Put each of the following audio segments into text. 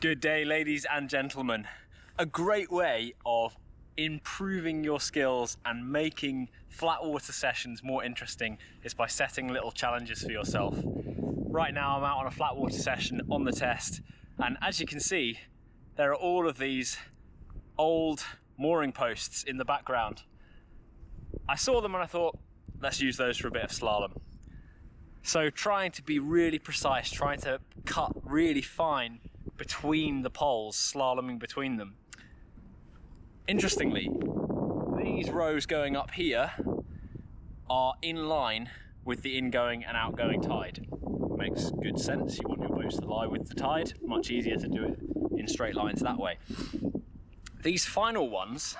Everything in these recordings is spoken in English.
Good day, ladies and gentlemen. A great way of improving your skills and making flat water sessions more interesting is by setting little challenges for yourself. Right now I'm out on a flat water session on the test, and as you can see, there are all of these old mooring posts in the background. I saw them and I thought, let's use those for a bit of slalom. So trying to be really precise, trying to cut really fine between the poles, slaloming between them. Interestingly, these rows going up here are in line with the ingoing and outgoing tide. Makes good sense, you want your boats to lie with the tide, much easier to do it in straight lines that way. These final ones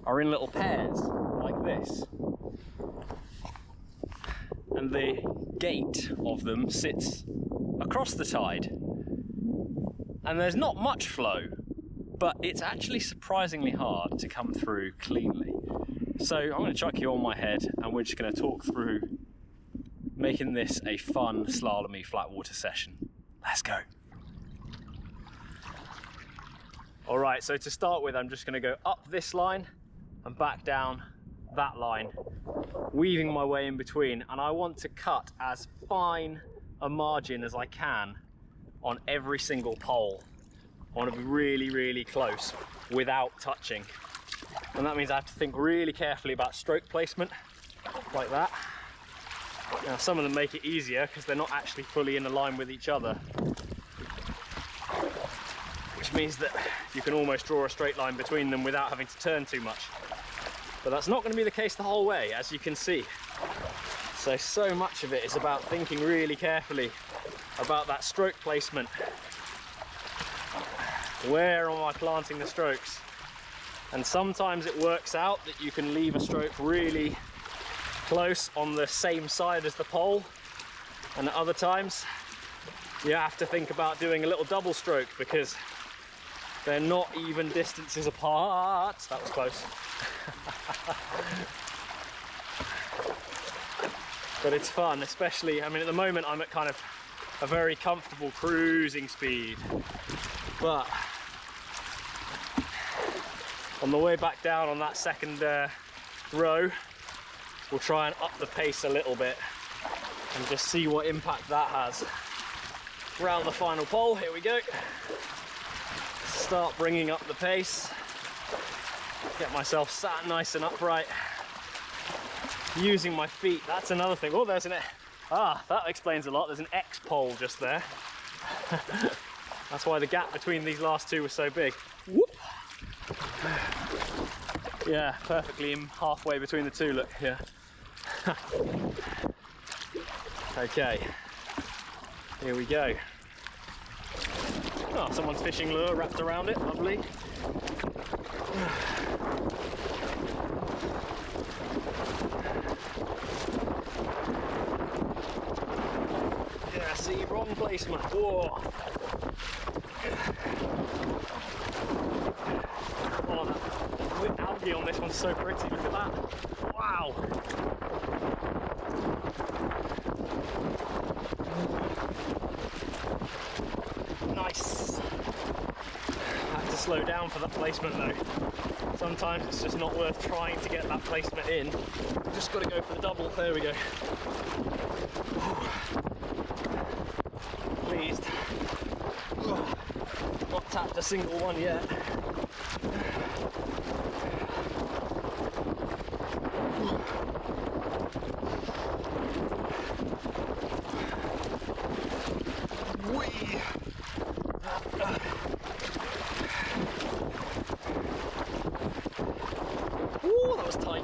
are in little pairs, like this. And the gate of them sits across the tide. And there's not much flow, but it's actually surprisingly hard to come through cleanly. So I'm going to chuck you on my head and we're just going to talk through making this a fun slalomy flat water session. Let's go. All right, so to start with, I'm just going to go up this line and back down that line, weaving my way in between, and I want to cut as fine a margin as I can on every single pole. I want to be really, really close without touching. And that means I have to think really carefully about stroke placement, like that. Now some of them make it easier because they're not actually fully in a line with each other, which means that you can almost draw a straight line between them without having to turn too much. But that's not going to be the case the whole way, as you can see. So much of it is about thinking really carefully about that stroke placement. Where am I planting the strokes? And sometimes it works out that you can leave a stroke really close on the same side as the pole, and at other times you have to think about doing a little double stroke because they're not even distances apart. That was close. But it's fun, especially, I mean, at the moment I'm at kind of a very comfortable cruising speed, but on the way back down on that second row, we'll try and up the pace a little bit and just see what impact that has. Round the final pole, here we go. Start bringing up the pace, get myself sat nice and upright, using my feet. That's another thing. Oh, there's that explains a lot. There's an X pole just there. That's why the gap between these last two was so big. Whoop. Yeah, perfectly in halfway between the two, look here. Okay, here we go. Oh, someone's fishing lure wrapped around it, lovely. Yeah, see, wrong placement. Whoa. Oh, that algae on this one's so pretty, look at that. Wow. Nice. I had to slow down for that placement though. Sometimes it's just not worth trying to get that placement in. You've just got to go for the double. There we go. Pleased. Not tapped a single one yet. Ooh, that was tight.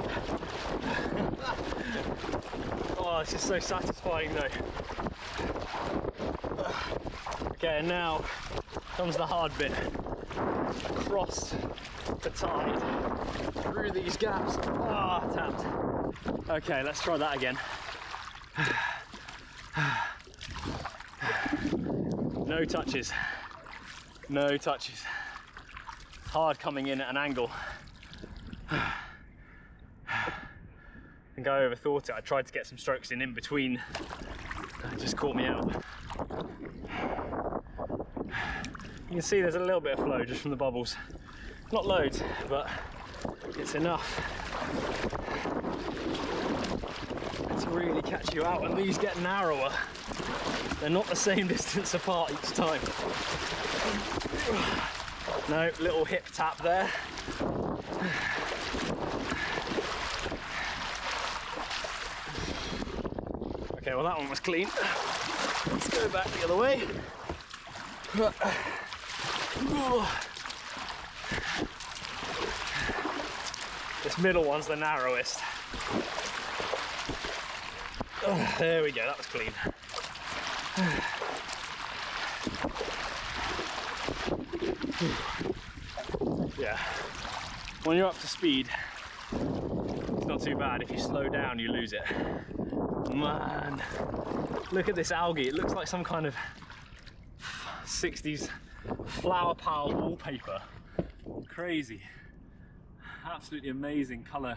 Oh, this is so satisfying though. Okay, and now comes the hard bit. Across the tide, through these gaps. Ah, tapped. Okay, let's try that again. No touches. No touches. Hard coming in at an angle. I think I overthought it. I tried to get some strokes in between. It just caught me out. You can see there's a little bit of flow just from the bubbles. Not loads, but it's enough to really catch you out, and these get narrower. They're not the same distance apart each time. No, little hip tap there. Okay, well that one was clean. Let's go back the other way. This middle one's the narrowest. There we go, that was clean. Yeah, when you're up to speed, it's not too bad. If you slow down, you lose it. Man, look at this algae. It looks like some kind of 60s flower power wallpaper. Crazy. Absolutely amazing colour.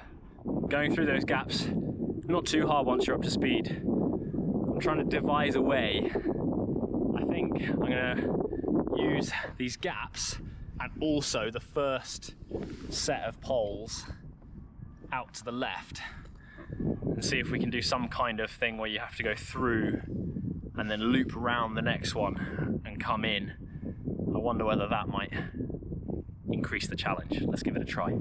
Going through those gaps, not too hard once you're up to speed. I'm trying to devise a way. I think I'm going to use these gaps and also the first set of poles out to the left and see if we can do some kind of thing where you have to go through and then loop around the next one and come in. I wonder whether that might increase the challenge. Let's give it a try.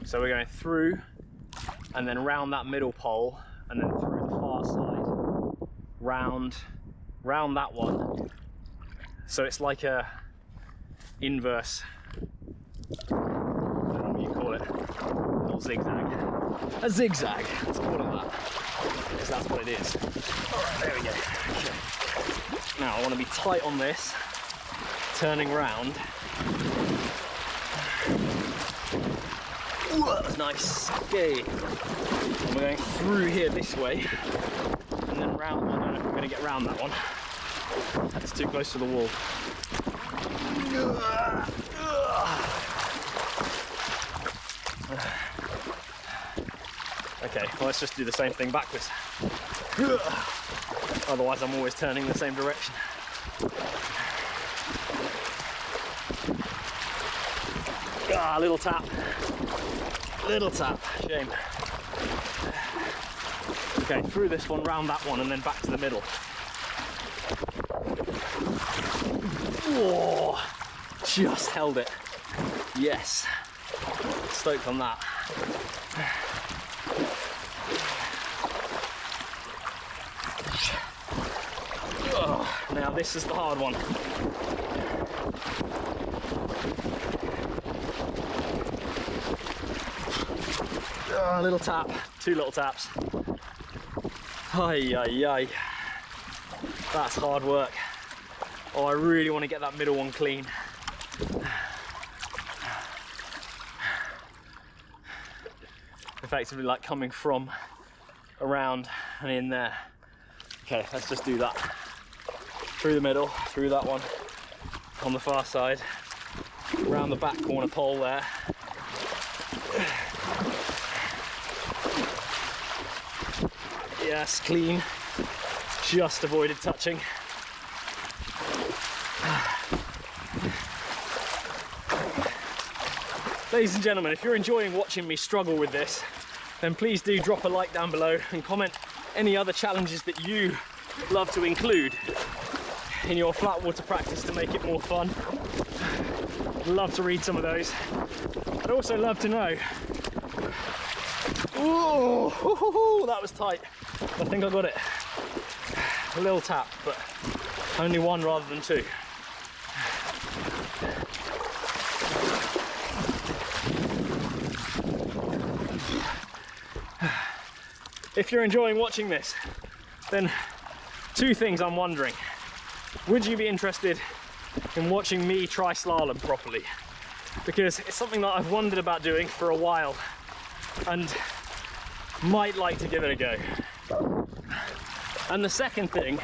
So we're going through and then round that middle pole and then through the far side, round that one. So it's like a inverse, I don't know what you call it, a little zigzag. A zigzag, let's call it that, because that's what it is. All right, there we go. Okay. Now I want to be tight on this, turning round. Ooh, that was nice. Okay. And we're going through here this way, and then round. I don't know if we're going to get round that one. That's too close to the wall. Okay, well, let's just do the same thing backwards. Otherwise, I'm always turning the same direction. Ah, little tap. Little tap, shame. Okay, through this one, round that one, and then back to the middle. Whoa, just held it. Yes, stoked on that. Oh, now this is the hard one. Oh, little tap, two little taps. Ay, ay, ay. That's hard work. Oh, I really want to get that middle one clean. Effectively like coming from around and in there. Okay, let's just do that. Through the middle, through that one, on the far side, around the back corner pole there. Yes, clean. Just avoided touching. Ladies and gentlemen, if you're enjoying watching me struggle with this, then please do drop a like down below and comment any other challenges that you love to include in your flat water practice to make it more fun. I'd love to read some of those. I'd also love to know. Ooh, that was tight. I think I got it. A little tap, but only one rather than two. If you're enjoying watching this, then two things I'm wondering. Would you be interested in watching me try slalom properly? Because it's something that I've wondered about doing for a while and might like to give it a go. And the second thing,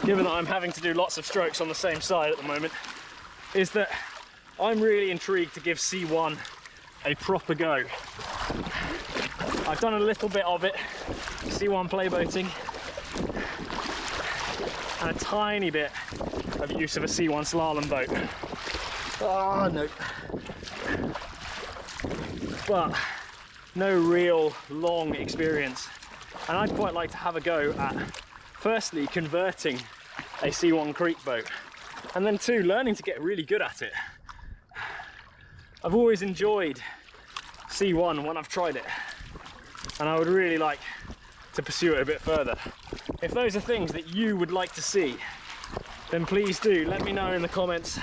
given that I'm having to do lots of strokes on the same side at the moment, is that I'm really intrigued to give C1 a proper go. I've done a little bit of it, C1 playboating, and a tiny bit of use of a C1 slalom boat. Oh no. But no real long experience. And I'd quite like to have a go at, firstly, converting a C1 creek boat, and then two, learning to get really good at it. I've always enjoyed C1 when I've tried it, and I would really like to pursue it a bit further. If those are things that you would like to see, then please do let me know in the comments.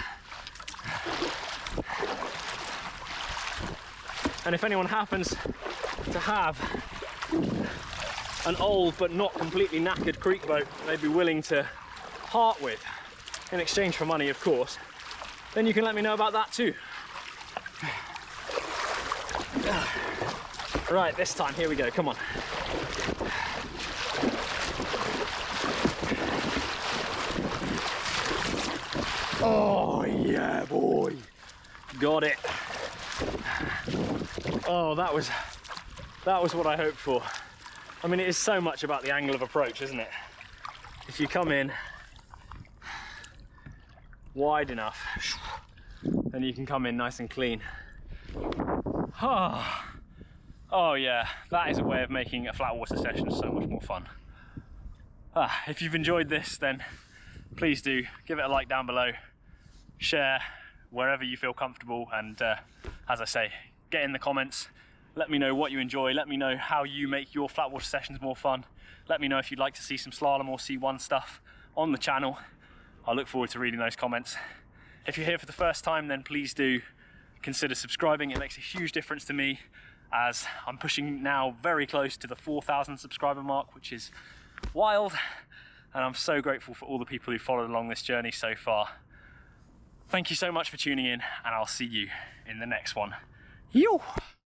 And if anyone happens to have an old but not completely knackered creek boat they'd be willing to part with, in exchange for money of course, then you can let me know about that too. Right, this time, here we go, come on. Oh yeah, boy, got it. Oh, that was what I hoped for. I mean, it is so much about the angle of approach, isn't it? If you come in wide enough, then you can come in nice and clean. Oh yeah, that is a way of making a flat water session so much more fun. If you've enjoyed this, then please do give it a like down below, share wherever you feel comfortable, and as I say, get in the comments. Let me know what you enjoy, let me know how you make your flat water sessions more fun. Let me know if you'd like to see some slalom or C1 stuff on the channel. I look forward to reading those comments. If you're here for the first time, then please do consider subscribing. It makes a huge difference to me, as I'm pushing now very close to the 4,000 subscriber mark, which is wild. And I'm so grateful for all the people who followed along this journey so far. Thank you so much for tuning in, and I'll see you in the next one. Yo!